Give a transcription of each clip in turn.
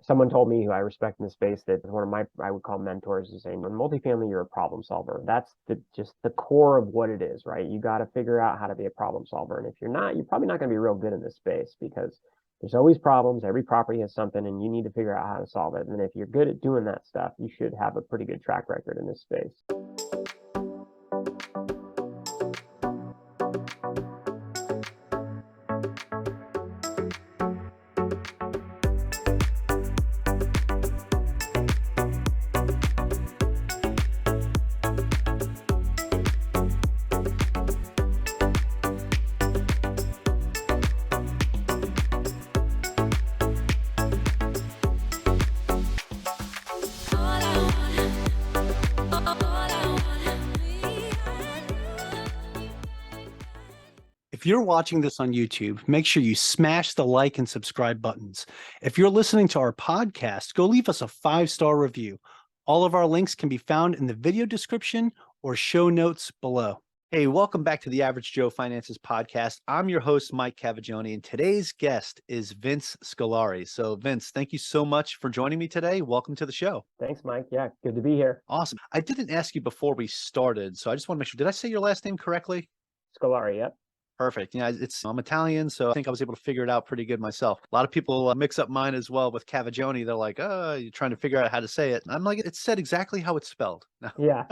Someone told me who I respect in the space that one of my, I would call mentors, is saying, in multifamily, you're a problem solver. That's just the core of what it is, right? You got to figure out how to be a problem solver. And if you're not, you're probably not going to be real good in this space because there's always problems. Every property has something, and you need to figure out how to solve it. And if you're good at doing that stuff, you should have a pretty good track record in this space. If you're watching this on YouTube, make sure you smash the like and subscribe buttons. If you're listening to our podcast, go leave us a 5-star review. All of our links can be found in the video description or show notes below. Hey, welcome back to the Average Joe Finances Podcast. I'm your host, Mike Cavaggioni, and today's guest is Vince Scolari. So Vince, thank you so much for joining me today. Welcome to the show. Thanks, Mike. Yeah, good to be here. Awesome. I didn't ask you before we started, so I just want to make sure, did I say your last name correctly? Scolari, yep. Perfect. Yeah, I'm Italian, so I think I was able to figure it out pretty good myself. A lot of people mix up mine as well with Cavaggioni. They're like, oh, you're trying to figure out how to say it. I'm like, it's said exactly how it's spelled. Yeah.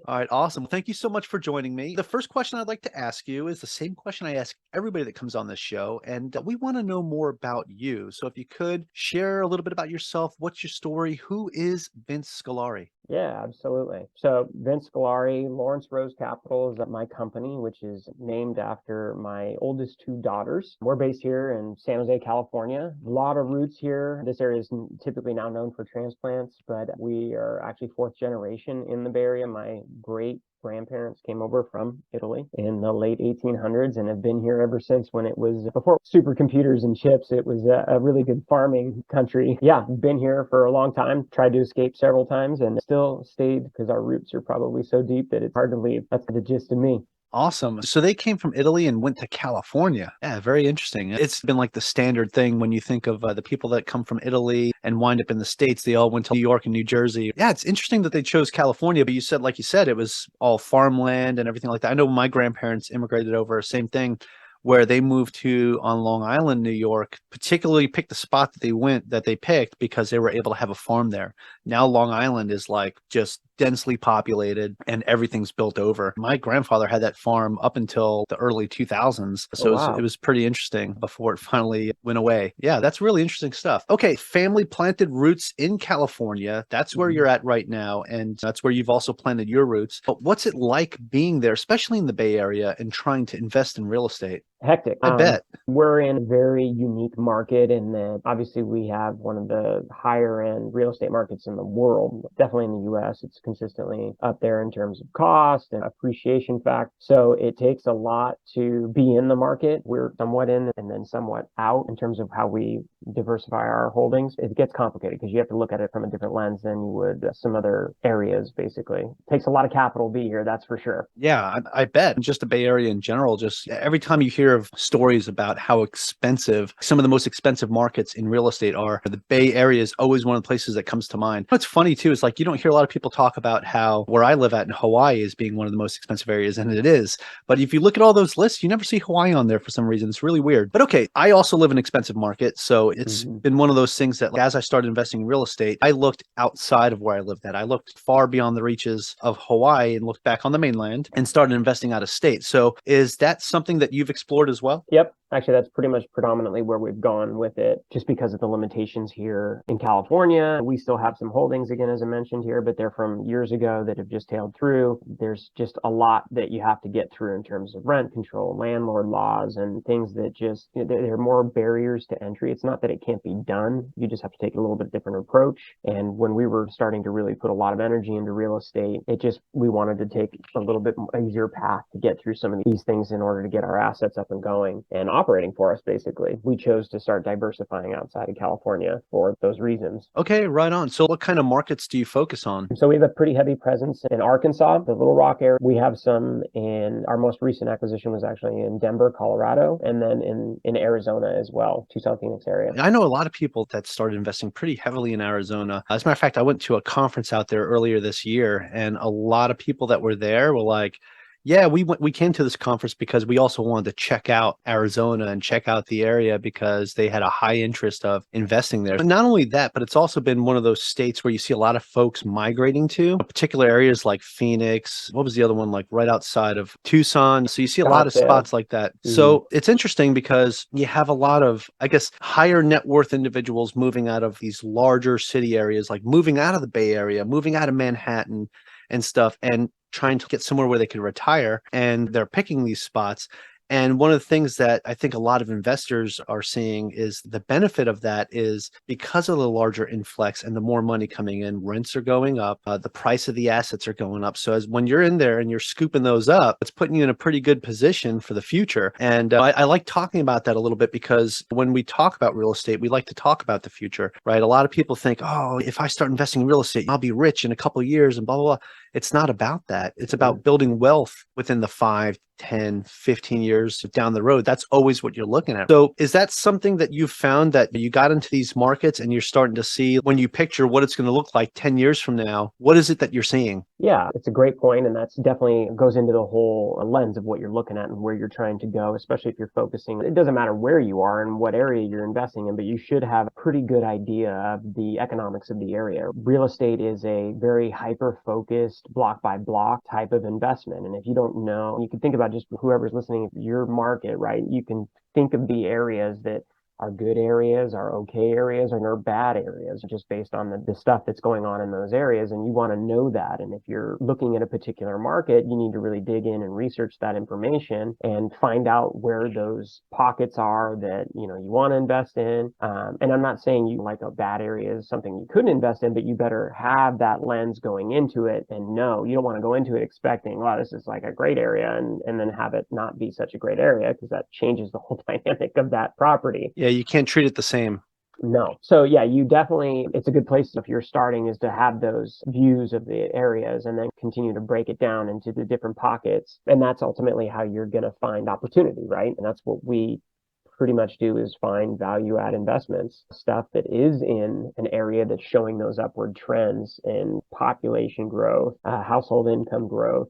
All right, awesome. Thank you so much for joining me. The first question I'd like to ask you is the same question I ask everybody that comes on this show, and we want to know more about you. So if you could share a little bit about yourself, what's your story? Who is Vince Scolari? Yeah, absolutely. So Vince Scolari, Lawrence Rose Capital is my company, which is named after my oldest 2 daughters. We're based here in San Jose, California. A lot of roots here. This area is typically now known for transplants, but we are actually 4th generation in the Bay Area. My great grandparents came over from Italy in the late 1800s and have been here ever since. When it was before supercomputers and chips, it was a really good farming country. Yeah, been here for a long time, tried to escape several times and still stayed because our roots are probably so deep that it's hard to leave. That's the gist of me. Awesome. So they came from Italy and went to California. Yeah, very interesting. It's been like the standard thing when you think of the people that come from Italy and wind up in the States. They all went to New York and New Jersey. Yeah, it's interesting that they chose California, but like you said, it was all farmland and everything like that. I know my grandparents immigrated over, same thing, where they moved to on Long Island, New York, particularly picked the spot that they picked because they were able to have a farm there. Now Long Island is like just densely populated and everything's built over. My grandfather had that farm up until the early 2000s. So Oh, wow. it was pretty interesting before it finally went away. Yeah, that's really interesting stuff. Okay, family planted roots in California. That's where you're at right now. And that's where you've also planted your roots. But what's it like being there, especially in the Bay Area and trying to invest in real estate? Hectic. I bet. We're in a very unique market in that obviously we have one of the higher end real estate markets in the world. Definitely in the US, it's consistently up there in terms of cost and appreciation factor. So it takes a lot to be in the market. We're somewhat in and then somewhat out in terms of how we diversify our holdings. It gets complicated because you have to look at it from a different lens than you would some other areas, basically. It takes a lot of capital to be here, that's for sure. Yeah, I bet. Just the Bay Area in general, just every time you hear of stories about how expensive some of the most expensive markets in real estate are, the Bay Area is always one of the places that comes to mind. What's funny too is like you don't hear a lot of people talk about how where I live at in Hawaii is being one of the most expensive areas, and it is. But if you look at all those lists, you never see Hawaii on there for some reason. It's really weird. But okay, I also live in an expensive market, so it's been one of those things that as I started investing in real estate, I looked outside of where I lived at. I looked far beyond the reaches of Hawaii and looked back on the mainland and started investing out of state. So is that something that you've explored as well? Yep. Actually, that's pretty much predominantly where we've gone with it, just because of the limitations here in California. We still have some holdings, again, as I mentioned here, but they're from years ago that have just tailed through. There's just a lot that you have to get through in terms of rent control, landlord laws, and things that just, there are more barriers to entry. It's not that it can't be done. You just have to take a little bit different approach. And when we were starting to really put a lot of energy into real estate, we wanted to take a little bit easier path to get through some of these things in order to get our assets up and going. And operating for us, basically. We chose to start diversifying outside of California for those reasons. Okay, right on. So what kind of markets do you focus on? So we have a pretty heavy presence in Arkansas, the Little Rock area. We have some in our most recent acquisition was actually in Denver, Colorado, and then in Arizona as well, Tucson, Phoenix area. I know a lot of people that started investing pretty heavily in Arizona. As a matter of fact, I went to a conference out there earlier this year, and a lot of people that were there were like, yeah, we came to this conference because we also wanted to check out Arizona and check out the area because they had a high interest of investing there. But not only that, but it's also been one of those states where you see a lot of folks migrating to particular areas like Phoenix. What was the other one? Like right outside of Tucson. So you see a lot of spots like that. So it's interesting because you have a lot of, I guess, higher net worth individuals moving out of these larger city areas, like moving out of the Bay Area, moving out of Manhattan and stuff, and trying to get somewhere where they could retire, and they're picking these spots. And one of the things that I think a lot of investors are seeing is the benefit of that is because of the larger influx and the more money coming in, rents are going up, the price of the assets are going up. So as when you're in there and you're scooping those up, it's putting you in a pretty good position for the future. And I like talking about that a little bit because when we talk about real estate, we like to talk about the future, right? A lot of people think, oh, if I start investing in real estate, I'll be rich in a couple of years and blah, blah, blah. It's not about that. It's about building wealth within the 5, 10, 15 years down the road. That's always what you're looking at. So is that something that you've found that you got into these markets and you're starting to see when you picture what it's going to look like 10 years from now? What is it that you're seeing? Yeah, it's a great point, and that's definitely goes into the whole lens of what you're looking at and where you're trying to go, especially if you're focusing. It doesn't matter where you are and what area you're investing in, but you should have a pretty good idea of the economics of the area. Real estate is a very hyper-focused, block by block type of investment, and if you don't know, you can think about just whoever's listening, your market, right? You can think of the areas that are good areas, are okay areas, and are bad areas, just based on the stuff that's going on in those areas. And you want to know that. And if you're looking at a particular market, you need to really dig in and research that information and find out where those pockets are that, you want to invest in. And I'm not saying you like a bad area is something you couldn't invest in, but you better have that lens going into it and know. You don't want to go into it expecting, wow, this is like a great area, and then have it not be such a great area, because that changes the whole dynamic of that property. Yeah, you can't treat it the same. No. So yeah, it's a good place if you're starting is to have those views of the areas and then continue to break it down into the different pockets. And that's ultimately how you're going to find opportunity, right? And that's what we pretty much do, is find value add investments, stuff that is in an area that's showing those upward trends in population growth, household income growth,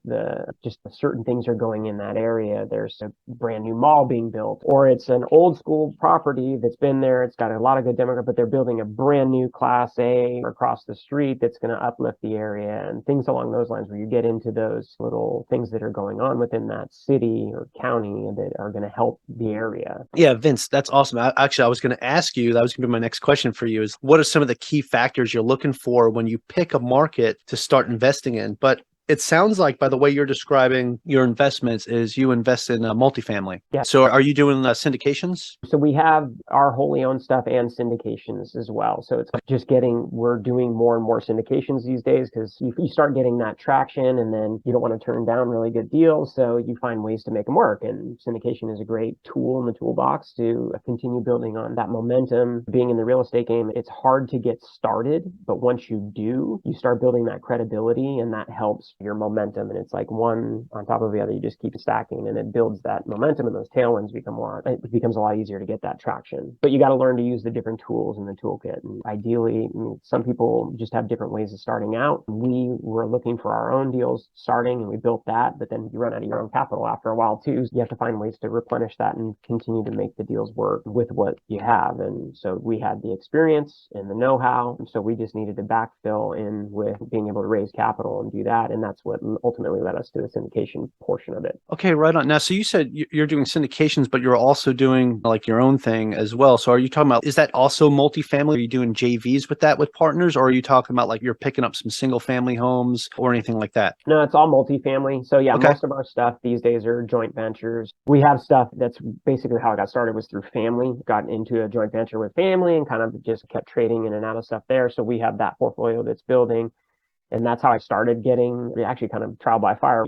just certain things are going in that area. There's a brand new mall being built, or it's an old school property that's been there. It's got a lot of good demographics, but they're building a brand new class A across the street that's going to uplift the area, and things along those lines, where you get into those little things that are going on within that city or county that are going to help the area. Yeah, Vince, that's awesome. I was going to ask you, that was going to be my next question for you, is what are some of the key factors you're looking for when you pick a market to start investing in? But it sounds like, by the way you're describing your investments, is you invest in multifamily. Yeah. So are you doing syndications? So we have our wholly owned stuff and syndications as well. So it's just we're doing more and more syndications these days, because you start getting that traction, and then you don't want to turn down really good deals. So you find ways to make them work. And syndication is a great tool in the toolbox to continue building on that momentum. Being in the real estate game, it's hard to get started, but once you do, you start building that credibility, and that helps your momentum. And it's like one on top of the other. You just keep stacking, and it builds that momentum, and those tailwinds it becomes a lot easier to get that traction. But you got to learn to use the different tools in the toolkit. And ideally, some people just have different ways of starting out. We were looking for our own deals starting, and we built that, but then you run out of your own capital after a while too. You have to find ways to replenish that and continue to make the deals work with what you have. And so we had the experience and the know-how, and so we just needed to backfill in with being able to raise capital and do that. And that's what ultimately led us to the syndication portion of it. Okay, right on. Now, so you said you're doing syndications, but you're also doing like your own thing as well. So are you talking about, is that also multifamily? Are you doing JVs with that with partners, or are you talking about like you're picking up some single family homes or anything like that? No, it's all multifamily. So yeah, Okay. Most of our stuff these days are joint ventures. We have stuff that's basically how I got started, was through family. Got into a joint venture with family and kind of just kept trading in and out of stuff there. So we have that portfolio that's building. And that's how I started getting actually kind of trial by fire.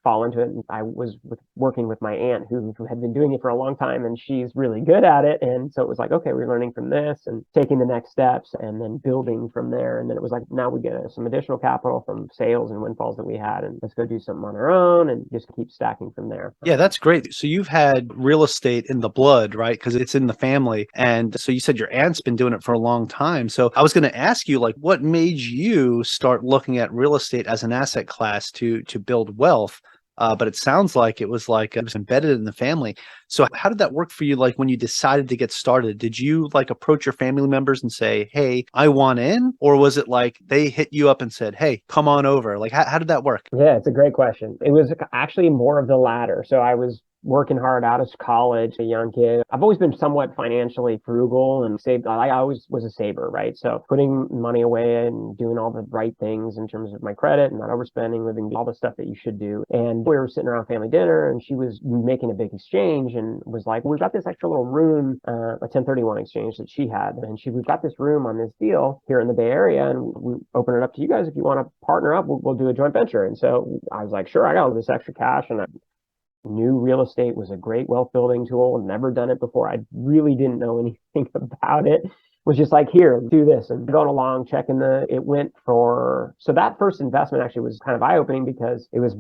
Fall into it. And I was working with my aunt who had been doing it for a long time, and she's really good at it. And so it was like, okay, we're learning from this and taking the next steps and then building from there. And then it was like, now we get some additional capital from sales and windfalls that we had, and let's go do something on our own and just keep stacking from there. Yeah, that's great. So you've had real estate in the blood, right? Because it's in the family. And so you said your aunt's been doing it for a long time. So I was going to ask you, like, what made you start looking at real estate as an asset class to build wealth? But it sounds like it was embedded in the family. So how did that work for you? Like when you decided to get started, did you like approach your family members and say, hey, I want in? Or was it like they hit you up and said, hey, come on over? Like how did that work? Yeah, it's a great question. It was actually more of the latter. So I was working hard out of college, a young kid. I've always been somewhat financially frugal and saved. I always was a saver, right? So putting money away and doing all the right things in terms of my credit and not overspending, living all the stuff that you should do. And we were sitting around family dinner and she was making a big exchange and was like, we've got this extra little room, a 1031 exchange that she had. And we've got this room on this deal here in the Bay Area and we open it up to you guys. If you want to partner up, we'll do a joint venture. And so I was like, sure, I got all this extra cash and I knew real estate was a great wealth building tool. Never done it before. I really didn't know anything about it. Was just like, here, do this, and going along, it went for, so that first investment actually was kind of eye-opening because it was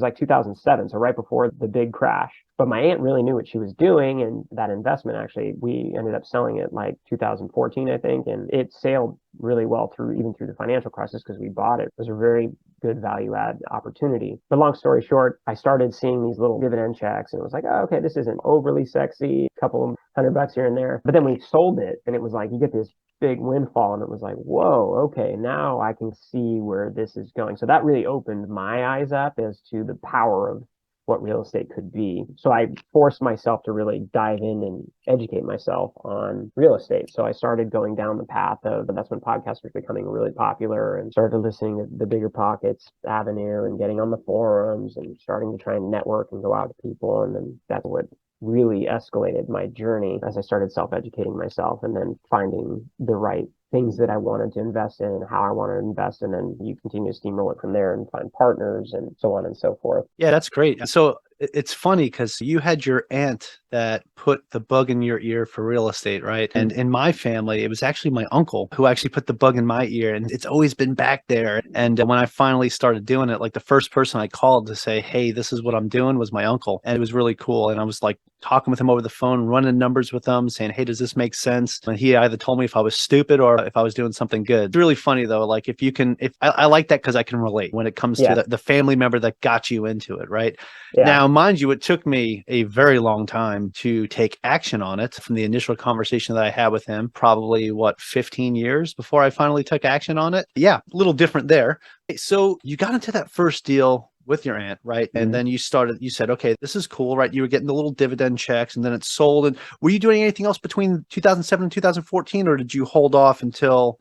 like 2007, so right before the big crash. But my aunt really knew what she was doing, and that investment actually, we ended up selling it like 2014, I think, and it sailed really well even through the financial crisis because we bought it. It was a very good value add opportunity. But long story short, I started seeing these little dividend checks and it was like, oh, okay, this isn't overly sexy, a couple of $100 here and there. But then we sold it and it was like, you get this big windfall and it was like, whoa, okay, now I can see where this is going. So that really opened my eyes up as to the power of what real estate could be. So I forced myself to really dive in and educate myself on real estate. So I started going down the path that's when podcasts were becoming really popular and started listening to the Bigger Pockets Avenue and getting on the forums and starting to try and network and go out to people. And then that's what really escalated my journey as I started self-educating myself and then finding the right things that I wanted to invest in and how I wanted to invest. And then you continue to steamroll it from there and find partners and so on and so forth. Yeah, that's great. So it's funny because you had your aunt that put the bug in your ear for real estate, right? And in my family, it was actually my uncle who actually put the bug in my ear, and it's always been back there. And when I finally started doing it, like the first person I called to say, hey, this is what I'm doing was my uncle. And it was really cool. And I was like talking with him over the phone, running numbers with him, saying, hey, does this make sense? And he either told me if I was stupid or if I was doing something good. It's really funny though. Like if I like that because I can relate when it comes to the family member that got you into it, right? Yeah. Now, mind you, it took me a very long time to take action on it from the initial conversation that I had with him, probably 15 years before I finally took action on it. Yeah, a little different there. So you got into that first deal with your aunt, right? Mm-hmm. And then you said, okay, this is cool, right? You were getting the little dividend checks and then it sold. And were you doing anything else between 2007 and 2014, or did you hold off until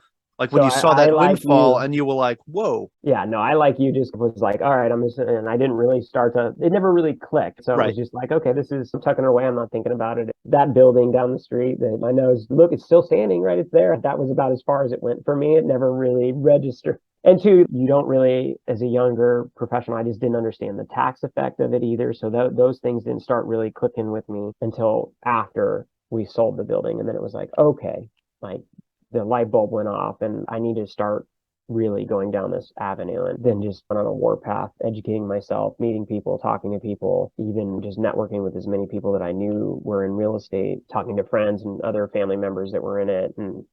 when you saw that windfall and you were like, whoa? Yeah, no, I like you just was like, all right, and I didn't really it never really clicked. So It was just like, okay, I'm tucking it away. I'm not thinking about it. That building down the street that my nose, look, it's still standing, right? It's there. That was about as far as it went for me. It never really registered. And two, you don't really, as a younger professional, I just didn't understand the tax effect of it either. So those things didn't start really clicking with me until after we sold the building. And then it was like, okay, like the light bulb went off and I need to start really going down this avenue, and then just went on a warpath, educating myself, meeting people, talking to people, even just networking with as many people that I knew were in real estate, talking to friends and other family members that were in it, and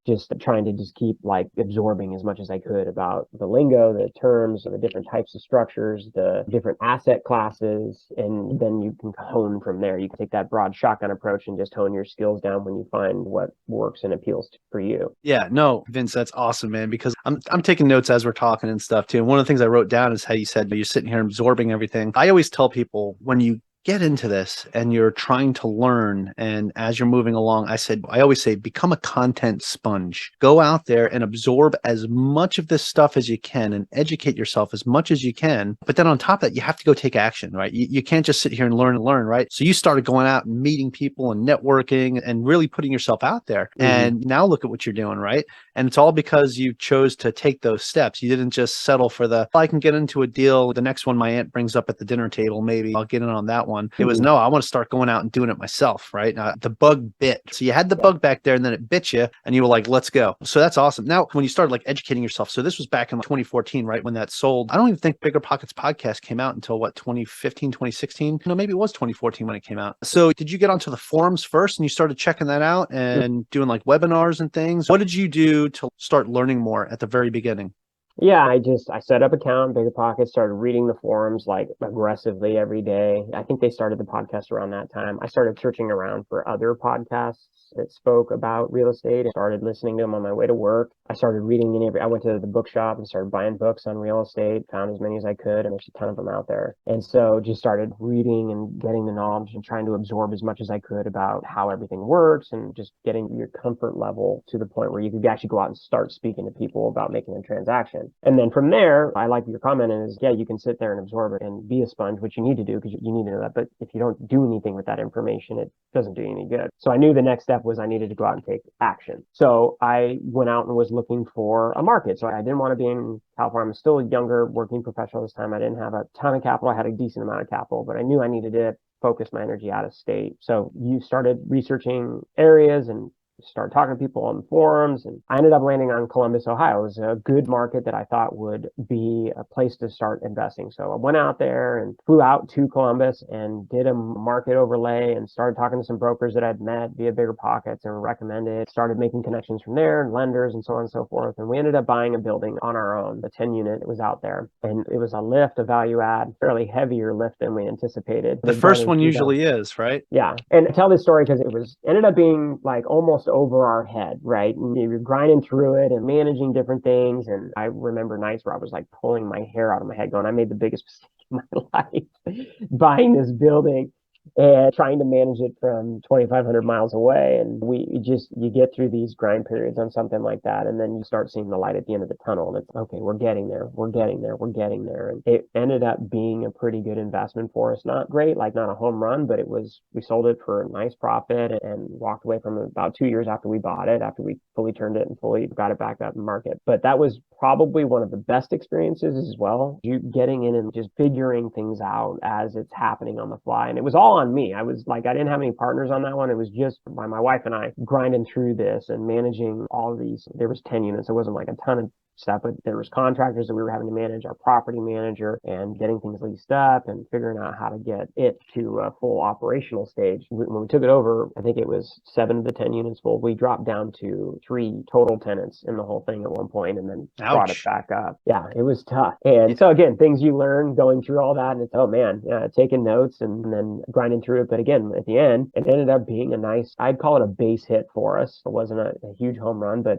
just trying to just keep absorbing as much as I could about the lingo, the terms, the different types of structures, the different asset classes. And then you can hone from there. You can take that broad shotgun approach and just hone your skills down when you find what works and appeals for you. Yeah, no, Vince, that's awesome, man, because I'm taking notes as we're talking and stuff too. And one of the things I wrote down is how you said you're sitting here absorbing everything. I always tell people when you get into this and you're trying to learn, and as you're moving along, I always say, become a content sponge. Go out there and absorb as much of this stuff as you can and educate yourself as much as you can. But then on top of that, you have to go take action, right? You can't just sit here and learn, right? So you started going out and meeting people and networking and really putting yourself out there. And now look at what you're doing, right? And it's all because you chose to take those steps. You didn't just settle for I can get into a deal. The next one my aunt brings up at the dinner table, maybe I'll get in on that one. It was, no, I want to start going out and doing it myself, right? The bug bit. So you had the bug back there and then it bit you and you were like, let's go. So that's awesome. Now, when you started like educating yourself, so this was back in 2014, right? When that sold. I don't even think Bigger Pockets podcast came out until what, 2015, 2016? No, maybe it was 2014 when it came out. So did you get onto the forums first and you started checking that out and doing like webinars and things? What did you do to start learning more at the very beginning? Yeah, I set up account, Bigger Pockets, started reading the forums like aggressively every day. I think they started the podcast around that time. I started searching around for other podcasts that spoke about real estate. I started listening to them on my way to work. I started reading I went to the bookshop and started buying books on real estate, found as many as I could, and there's a ton of them out there. And so just started reading and getting the knowledge and trying to absorb as much as I could about how everything works and just getting your comfort level to the point where you could actually go out and start speaking to people about making a transaction. And then from there, I like your comment is, yeah, you can sit there and absorb it and be a sponge, which you need to do because you need to know that. But if you don't do anything with that information, it doesn't do you any good. So I knew the next step was I needed to go out and take action. So I went out and was looking for a market. So I didn't want to be in California. I'm still a younger working professional this time. I didn't have a ton of capital. I had a decent amount of capital, but I knew I needed to focus my energy out of state. So you started researching areas and started talking to people on the forums, and I ended up landing on Columbus, Ohio. It was a good market that I thought would be a place to start investing. So I went out there and flew out to Columbus and did a market overlay and started talking to some brokers that I'd met via Bigger Pockets and recommended, started making connections from there and lenders and so on and so forth. And we ended up buying a building on our own, a 10 unit. It was out there, and it was a lift, a value add, fairly heavier lift than we anticipated. The first one usually is, right? Yeah. And I tell this story because ended up being like almost over our head, right? And you're grinding through it and managing different things. And I remember nights where I was like pulling my hair out of my head going, I made the biggest mistake in my life buying this building and trying to manage it from 2,500 miles away. And you get through these grind periods on something like that. And then you start seeing the light at the end of the tunnel. And it's, okay, we're getting there. And it ended up being a pretty good investment for us. Not great, like not a home run, but we sold it for a nice profit and walked away from it about 2 years after we bought it, after we fully turned it and fully got it back up in the market. But that was probably one of the best experiences as well. You getting in and just figuring things out as it's happening on the fly. And it was all on me. I didn't have any partners on that one. It was just my wife and I grinding through this and managing all of these. There was 10 units. It wasn't like a ton of stuff, but there was contractors that we were having to manage, our property manager, and getting things leased up and figuring out how to get it to a full operational stage. When we took it over, I think it was 7 of the 10 units full. We dropped down to 3 total tenants in the whole thing at one point and then brought it back up. Yeah, it was tough. And so again, things you learn going through all that, and it's, oh man, taking notes and then grinding through it. But again, at the end, it ended up being a nice, I'd call it a base hit for us. It wasn't a huge home run, but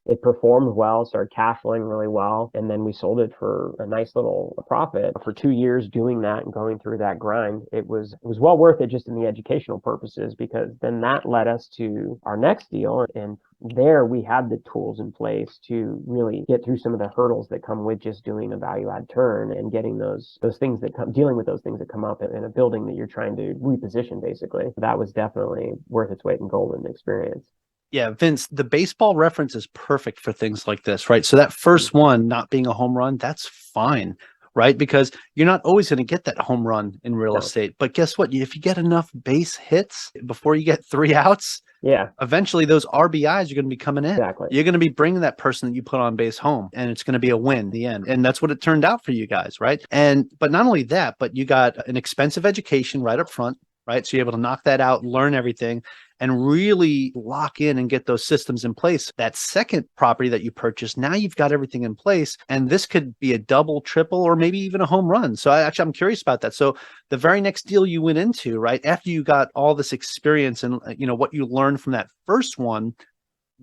it performed well, started cash flowing really well, and then we sold it for a nice little profit. For 2 years doing that and going through that grind, it was well worth it just in the educational purposes, because then that led us to our next deal. And there we had the tools in place to really get through some of the hurdles that come with just doing a value add turn and getting those things that come, dealing with those things that come up in a building that you're trying to reposition, basically. That was definitely worth its weight in gold in the experience. Yeah, Vince, the baseball reference is perfect for things like this, right? So that first one not being a home run, that's fine, right? Because you're not always going to get that home run in real estate. But guess what? If you get enough base hits before you get 3 outs, eventually those RBIs are going to be coming in. Exactly. You're going to be bringing that person that you put on base home, and it's going to be a win in the end. And that's what it turned out for you guys, right? But not only that, but you got an expensive education right up front, right? So you're able to knock that out, learn everything, and really lock in and get those systems in place. That second property that you purchased, now you've got everything in place, and this could be a double, triple, or maybe even a home run. So I'm curious about that. So the very next deal you went into, right, after you got all this experience and what you learned from that first one,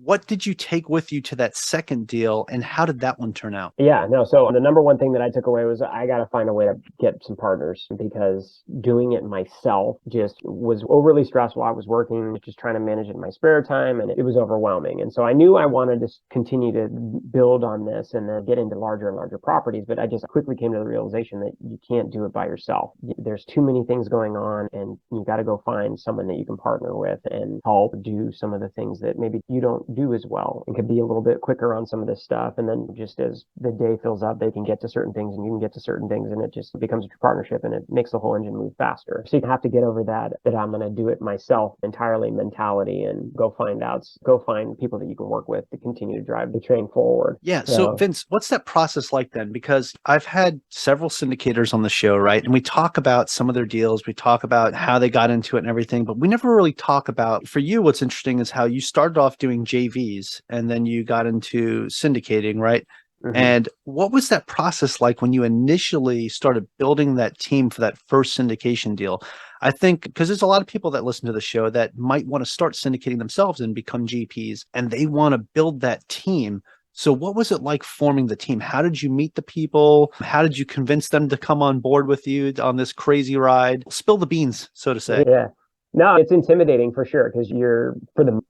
What did you take with you to that second deal, and how did that one turn out? Yeah, no. So the number one thing that I took away was I got to find a way to get some partners, because doing it myself just was overly stressful. I was working, just trying to manage it in my spare time, and it was overwhelming. And so I knew I wanted to continue to build on this and then get into larger and larger properties. But I just quickly came to the realization that you can't do it by yourself. There's too many things going on, and you got to go find someone that you can partner with and help do some of the things that maybe you don't do as well, and could be a little bit quicker on some of this stuff. And then just as the day fills up, they can get to certain things and you can get to certain things, and it just becomes a partnership, and it makes the whole engine move faster. So you have to get over that I'm going to do it myself entirely mentality, and go find people that you can work with to continue to drive the train forward. Yeah. So Vince, what's that process like then? Because I've had several syndicators on the show, right? And we talk about some of their deals. We talk about how they got into it and everything, but we never really talk about, for you, what's interesting is how you started off doing JVs and then you got into syndicating, right? Mm-hmm. And what was that process like when you initially started building that team for that first syndication deal? I think because there's a lot of people that listen to the show that might want to start syndicating themselves and become GPs, and they want to build that team. So what was it like forming the team? How did you meet the people? How did you convince them to come on board with you on this crazy ride? Spill the beans, so to say. Yeah. No, it's intimidating for sure, because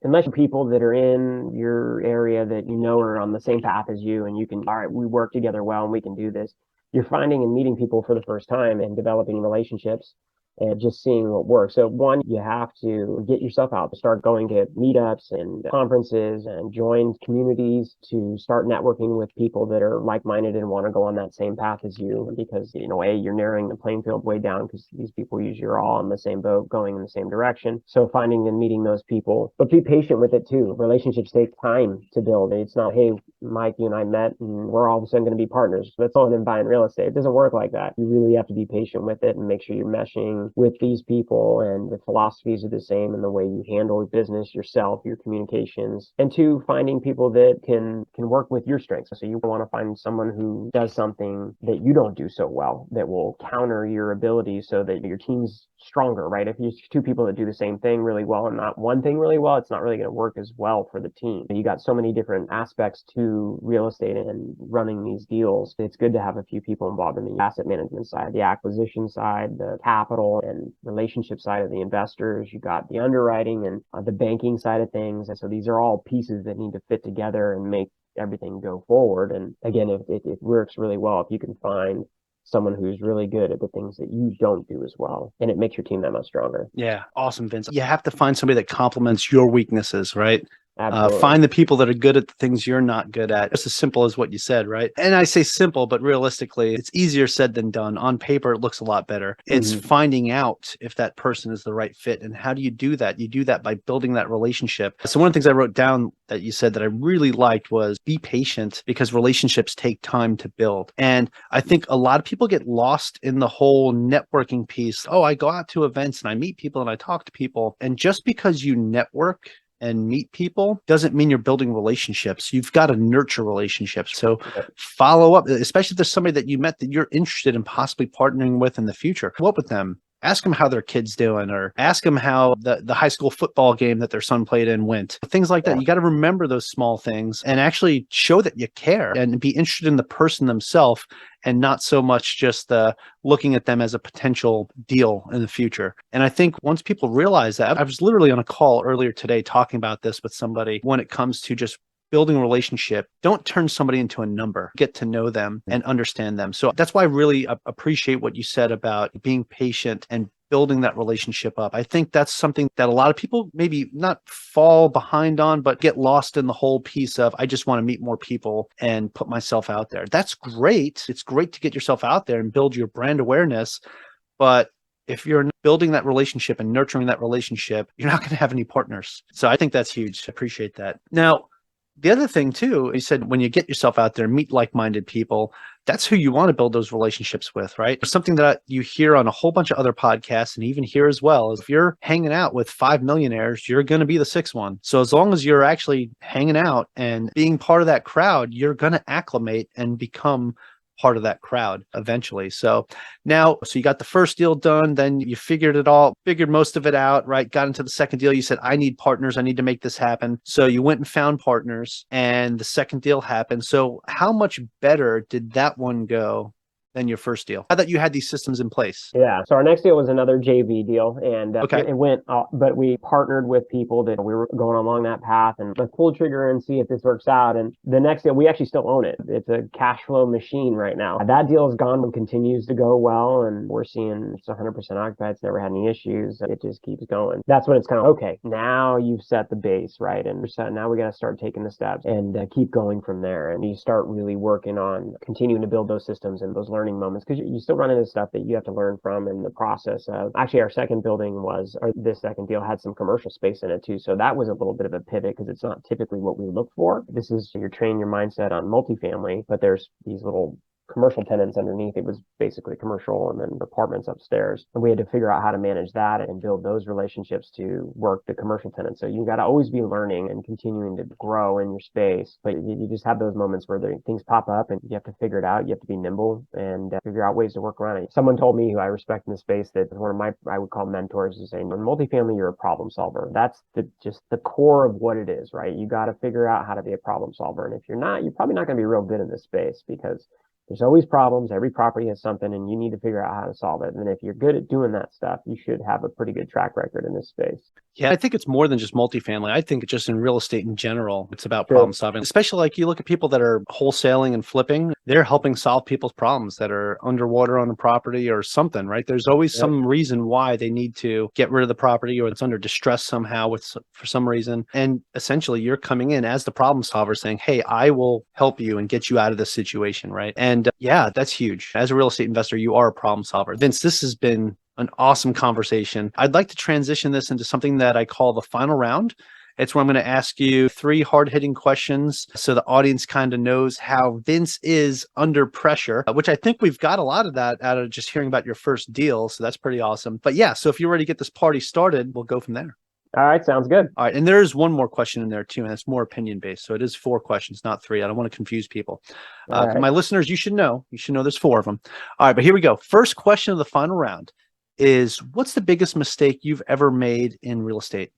unless you're people that are in your area that you know are on the same path as you, and you can, all right, we work together well and we can do this. You're finding and meeting people for the first time and developing relationships and just seeing what works. So one, you have to get yourself out, to start going to meetups and conferences and join communities, to start networking with people that are like-minded and want to go on that same path as you, because, you're narrowing the playing field way down, because these people usually are all on the same boat going in the same direction. So finding and meeting those people, but be patient with it too. Relationships take time to build. It's not, hey, Mike, you and I met and we're all of a sudden going to be partners. That's all in buying real estate. It doesn't work like that. You really have to be patient with it and make sure you're meshing with these people, and the philosophies are the same, and the way you handle business yourself, your communications, and two, finding people that can work with your strengths. So you want to find someone who does something that you don't do so well, that will counter your ability, so that your team's stronger, right? If you're two people that do the same thing really well and not one thing really well, it's not really going to work as well for the team. You got so many different aspects to real estate and running these deals. It's good to have a few people involved in the asset management side, the acquisition side, the capital and relationship side of the investors. You got the underwriting and the banking side of things. And so these are all pieces that need to fit together and make everything go forward. And again, it works really well if you can find someone who's really good at the things that you don't do as well, and it makes your team that much stronger. Yeah, awesome, Vince. You have to find somebody that complements your weaknesses, right? Absolutely. Find the people that are good at the things you're not good at. It's as simple as what you said, right? And I say simple, but realistically, it's easier said than done. On paper, it looks a lot better. It's finding out if that person is the right fit. And how do you do that? You do that by building that relationship. So one of the things I wrote down that you said that I really liked was be patient, because relationships take time to build. And I think a lot of people get lost in the whole networking piece. Oh, I go out to events and I meet people and I talk to people. And just because you network and meet people doesn't mean you're building relationships. You've got to nurture relationships. So follow up, especially if there's somebody that you met that you're interested in possibly partnering with in the future. Go up with them. Ask them how their kid's doing, or ask them how the high school football game that their son played in went. Things like that. You got to remember those small things and actually show that you care and be interested in the person themselves, and not so much just looking at them as a potential deal in the future. And I think once people realize that, I was literally on a call earlier today talking about this with somebody when it comes to just building a relationship. Don't turn somebody into a number. Get to know them and understand them. So that's why I really appreciate what you said about being patient and building that relationship up. I think that's something that a lot of people maybe not fall behind on, but get lost in the whole piece of, I just want to meet more people and put myself out there. That's great. It's great to get yourself out there and build your brand awareness. But if you're building that relationship and nurturing that relationship, you're not going to have any partners. So I think that's huge. I appreciate that. Now, the other thing too, you said when you get yourself out there, meet like-minded people, that's who you want to build those relationships with, right? Something that you hear on a whole bunch of other podcasts and even here as well is if you're hanging out with 5 millionaires, you're going to be the sixth one. So as long as you're actually hanging out and being part of that crowd, you're going to acclimate and become part of that crowd eventually. So now, so you got the first deal done, then you figured most of it out, right? Got into the second deal. You said, I need partners. I need to make this happen. So you went and found partners and the second deal happened. So how much better did that one go than your first deal? How that you had these systems in place? Yeah. So our next deal was another JV deal, and Okay. it went, but we partnered with people that we were going along that path, and let's pull the trigger and see if this works out. And the next deal, we actually still own it. It's a cash flow machine right now. That deal is gone and continues to go well, and we're seeing it's 100% occupied. It's never had any issues. It just keeps going. That's when it's kind of okay. Now you've set the base, right? And now we got to start taking the steps and keep going from there. And you start really working on continuing to build those systems and those learning moments, because you still run into stuff that you have to learn from in the process of. Actually, our second building this second deal had some commercial space in it too, so that was a little bit of a pivot because it's not typically what we look for. This is, you're training your mindset on multifamily, but there's these little commercial tenants underneath. It was basically commercial and then apartments upstairs. And we had to figure out how to manage that and build those relationships to work the commercial tenants. So you got to always be learning and continuing to grow in your space. But you just have those moments where things pop up and you have to figure it out. You have to be nimble and figure out ways to work around it. Someone told me, who I respect in the space, that one of my, I would call mentors, is saying, in multifamily, you're a problem solver. That's just the core of what it is, right? You got to figure out how to be a problem solver. And if you're not, you're probably not going to be real good in this space, because there's always problems. Every property has something, and you need to figure out how to solve it. And if you're good at doing that stuff, you should have a pretty good track record in this space. Yeah, I think it's more than just multifamily. I think just in real estate in general, it's about Sure. problem solving. Especially like you look at people that are wholesaling and flipping, they're helping solve people's problems that are underwater on the property or something, right? There's always some reason why they need to get rid of the property, or it's under distress somehow for some reason. And essentially you're coming in as the problem solver saying, hey, I will help you and get you out of this situation, right? And yeah, that's huge. As a real estate investor, you are a problem solver. Vince, this has been an awesome conversation. I'd like to transition this into something that I call the final round. It's where I'm going to ask you 3 hard-hitting questions so the audience kind of knows how Vince is under pressure, which I think we've got a lot of that out of just hearing about your first deal. So that's pretty awesome. But yeah, so if you're ready to get this party started, we'll go from there. All right, sounds good. All right, and there's one more question in there too, and it's more opinion-based. So it is 4 questions, not 3. I don't want to confuse people. For my listeners, you should know there's 4 of them. All right, but here we go. First question of the final round is, what's the biggest mistake you've ever made in real estate?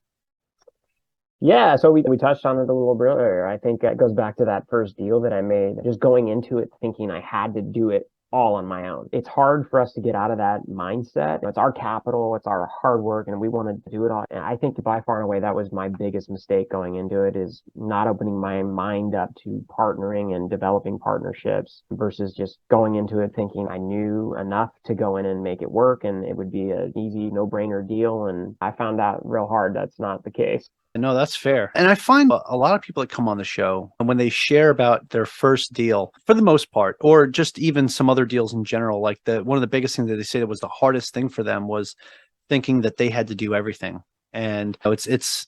Yeah, so we touched on it a little earlier. I think it goes back to that first deal that I made, just going into it thinking I had to do it all on my own. It's hard for us to get out of that mindset. It's our capital, it's our hard work, and we want to do it all. And I think by far and away, that was my biggest mistake going into it, is not opening my mind up to partnering and developing partnerships versus just going into it thinking I knew enough to go in and make it work and it would be an easy, no-brainer deal. And I found out real hard that's not the case. No, that's fair. And I find a lot of people that come on the show, and when they share about their first deal, for the most part, or just even some other deals in general, like one of the biggest things that they say that was the hardest thing for them was thinking that they had to do everything. And it's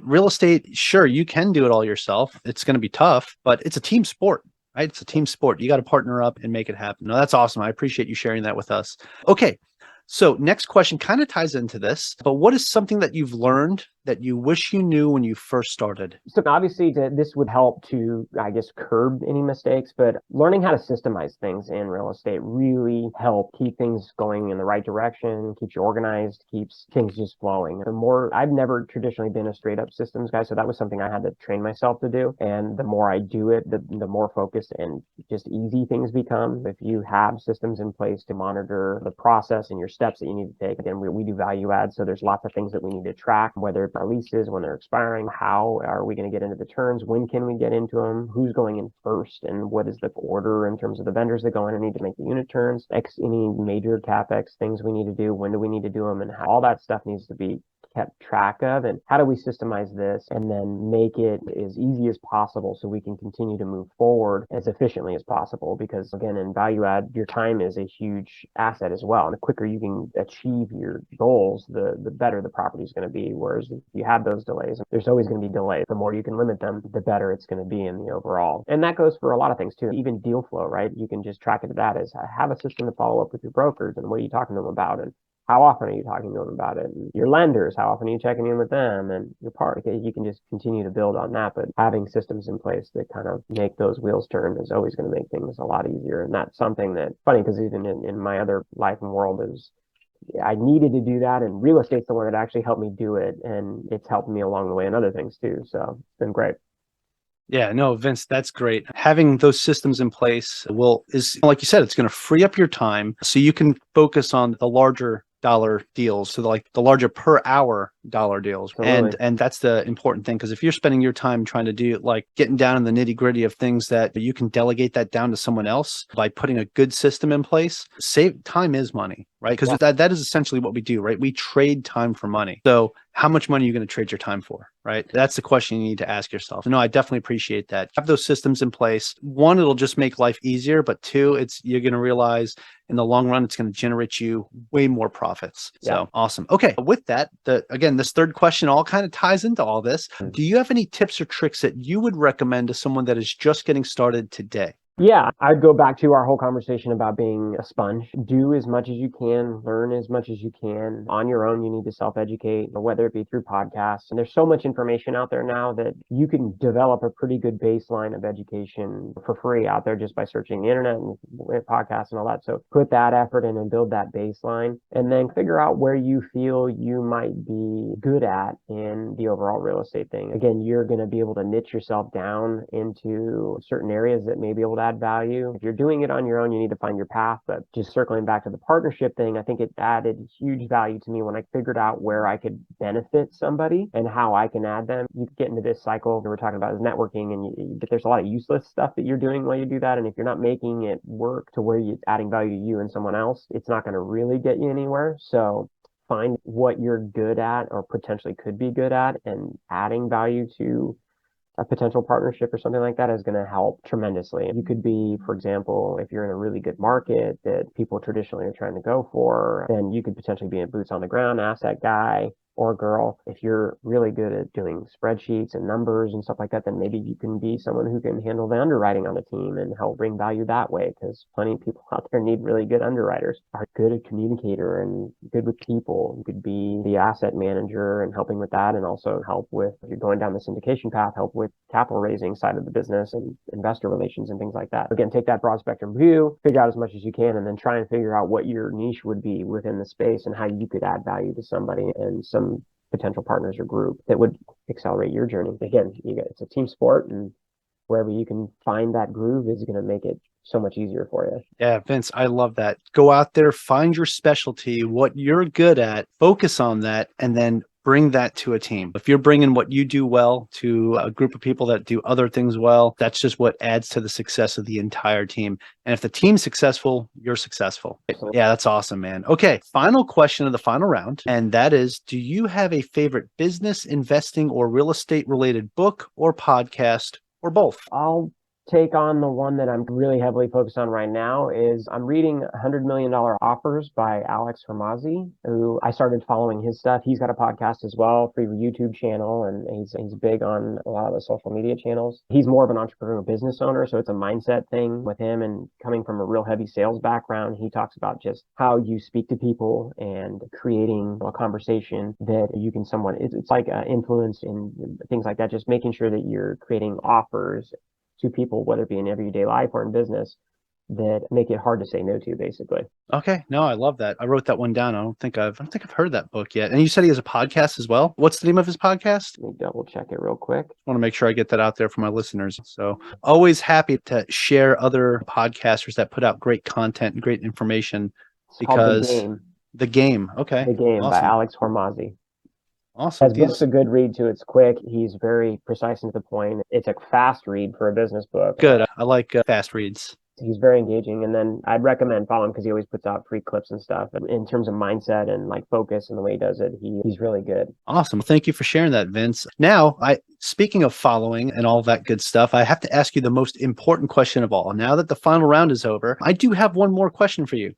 real estate. Sure, you can do it all yourself. It's going to be tough, but it's a team sport, right? It's a team sport. You got to partner up and make it happen. No, that's awesome. I appreciate you sharing that with us. Okay. So next question kind of ties into this, but what is something that you've learned that you wish you knew when you first started? So obviously this would help to, I guess, curb any mistakes, but learning how to systemize things in real estate really help keep things going in the right direction, keeps you organized, keeps things just flowing. I've never traditionally been a straight up systems guy, so that was something I had to train myself to do. And the more I do it, the more focused and just easy things become. If you have systems in place to monitor the process and your steps that you need to take, again, we do value add, so there's lots of things that we need to track, whether our leases, when they're expiring, how are we going to get into the terms, when can we get into them, who's going in first, and what is the order in terms of the vendors that go in and need to make the unit turns, any major capex things we need to do, when do we need to do them, and how all that stuff needs to be kept track of. And how do we systemize this and then make it as easy as possible so we can continue to move forward as efficiently as possible? Because again, in value add, your time is a huge asset as well. And the quicker you can achieve your goals, the better the property is going to be. Whereas if you have those delays, there's always going to be delays. The more you can limit them, the better it's going to be in the overall. And that goes for a lot of things too, even deal flow, right? You can just track it to that as have a system to follow up with your brokers and what are you talking to them about, and how often are you talking to them about it? And your lenders, how often are you checking in with them? And your part, you can just continue to build on that. But having systems in place that kind of make those wheels turn is always going to make things a lot easier. And that's something that, funny, because even in my other life and world is, I needed to do that, and real estate's the one that actually helped me do it, and it's helped me along the way in other things too. So it's been great. Yeah, no, Vince, that's great. Having those systems in place is like you said, it's going to free up your time so you can focus on the larger dollar deals, so like the larger per hour dollar deals. Absolutely. And that's the important thing, because if you're spending your time trying to do like getting down in the nitty gritty of things that you can delegate that down to someone else by putting a good system in place, save time is money, right? Because that is essentially what we do, right? We trade time for money. So how much money are you going to trade your time for, right? That's the question you need to ask yourself. No, I definitely appreciate that. Have those systems in place. One, it'll just make life easier, but two, you're going to realize in the long run, it's going to generate you way more profits. So awesome. Okay. With that, again, this third question all kind of ties into all this. Do you have any tips or tricks that you would recommend to someone that is just getting started today? Yeah, I'd go back to our whole conversation about being a sponge. Do as much as you can, learn as much as you can. On your own, you need to self-educate, whether it be through podcasts. And there's so much information out there now that you can develop a pretty good baseline of education for free out there just by searching the internet and podcasts and all that. So put that effort in and build that baseline, and then figure out where you feel you might be good at in the overall real estate thing. Again, you're going to be able to niche yourself down into certain areas that may be able to add value. If you're doing it on your own, you need to find your path. But just circling back to the partnership thing, I think it added huge value to me when I figured out where I could benefit somebody and how I can add them. You get into this cycle that we're talking about is networking, and there's a lot of useless stuff that you're doing while you do that. And if you're not making it work to where you're adding value to you and someone else, it's not going to really get you anywhere. So find what you're good at or potentially could be good at, and adding value to a potential partnership or something like that is going to help tremendously. You could be, for example, if you're in a really good market that people traditionally are trying to go for, then you could potentially be a boots on the ground asset guy or girl. If you're really good at doing spreadsheets and numbers and stuff like that, then maybe you can be someone who can handle the underwriting on the team and help bring value that way, because plenty of people out there need really good underwriters, are good at communicator and good with people. You could be the asset manager and helping with that, and also help with, if you're going down the syndication path, help with capital raising side of the business and investor relations and things like that. Again, take that broad spectrum view, figure out as much as you can, and then try and figure out what your niche would be within the space and how you could add value to somebody and some potential partners or group that would accelerate your journey. Again, it's a team sport, and wherever you can find that groove is going to make it so much easier for you. Yeah, Vince, I love that. Go out there, find your specialty, what you're good at, focus on that, and then bring that to a team. If you're bringing what you do well to a group of people that do other things well, that's just what adds to the success of the entire team. And if the team's successful, you're successful. Yeah, that's awesome, man. Okay, final question of the final round. And that is, do you have a favorite business, investing, or real estate related book or podcast, or both? I'll take on the one that I'm really heavily focused on right now. Is I'm reading $100 Million Offers by Alex Hormozi, who I started following his stuff. He's got a podcast as well, free YouTube channel, and he's big on a lot of the social media channels. He's more of an entrepreneur business owner, so it's a mindset thing with him, and coming from a real heavy sales background, he talks about just how you speak to people and creating a conversation that you can somewhat, it's like influence and things like that, just making sure that you're creating offers to people, whether it be in everyday life or in business, that make it hard to say no to, basically. Okay. No, I love that. I wrote that one down. I don't think I've heard that book yet. And you said he has a podcast as well. What's the name of his podcast? Let me double check it real quick. I want to make sure I get that out there for my listeners. So always happy to share other podcasters that put out great content and great information. It's because The Game. Okay. The Game awesome. by Alex Hormozi. Awesome. His book's a good read too. It's quick. He's very precise and to the point. It's a fast read for a business book. Good. I like fast reads. He's very engaging. And then I'd recommend follow him because he always puts out free clips and stuff. And in terms of mindset and like focus and the way he does it, he's really good. Awesome. Thank you for sharing that, Vince. Now, speaking of following and all that good stuff, I have to ask you the most important question of all. Now that the final round is over, I do have one more question for you.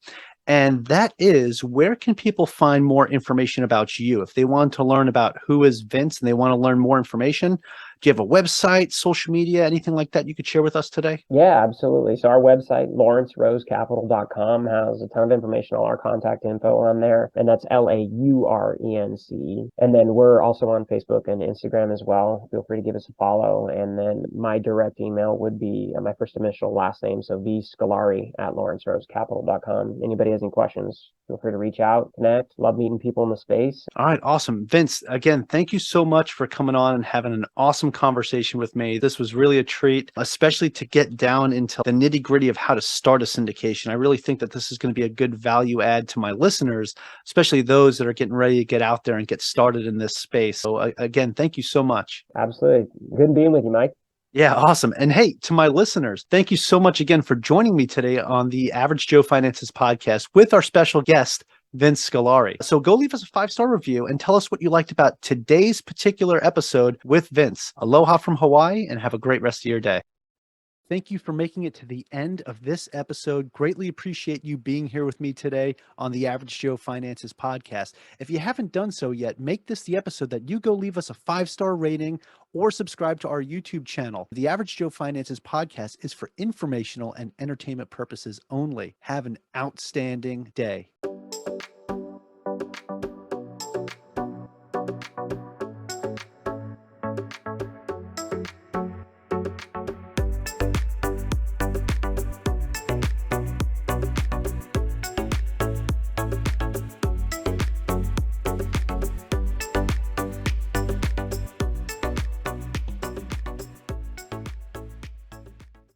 And that is, where can people find more information about you? If they want to learn about who is Vince and they want to learn more information, Do you have a website, social media, anything like that you could share with us today? Yeah, absolutely. So our website, lawrencerosecapital.com, has a ton of information, all our contact info on there, and that's LAURENCE. And then we're also on Facebook and Instagram as well. Feel free to give us a follow. And then my direct email would be my first initial last name, so vscolari@lawrencerosecapital.com. Anybody has any questions, feel free to reach out, connect. Love meeting people in the space. All right, awesome. Vince, again, thank you so much for coming on and having an awesome conversation with me. This was really a treat, especially to get down into the nitty gritty of how to start a syndication. I really think that this is going to be a good value add to my listeners, especially those that are getting ready to get out there and get started in this space. So again, thank you so much. Absolutely. Good being with you, Mike. Yeah, awesome. And hey, to my listeners, thank you so much again for joining me today on the Average Joe Finances podcast with our special guest, Vince Scolari. So go leave us a 5-star review and tell us what you liked about today's particular episode with Vince. Aloha from Hawaii and have a great rest of your day. Thank you for making it to the end of this episode. Greatly appreciate you being here with me today on the Average Joe Finances podcast. If you haven't done so yet, make this the episode that you go leave us a 5-star rating or subscribe to our YouTube channel. The Average Joe Finances podcast is for informational and entertainment purposes only. Have an outstanding day.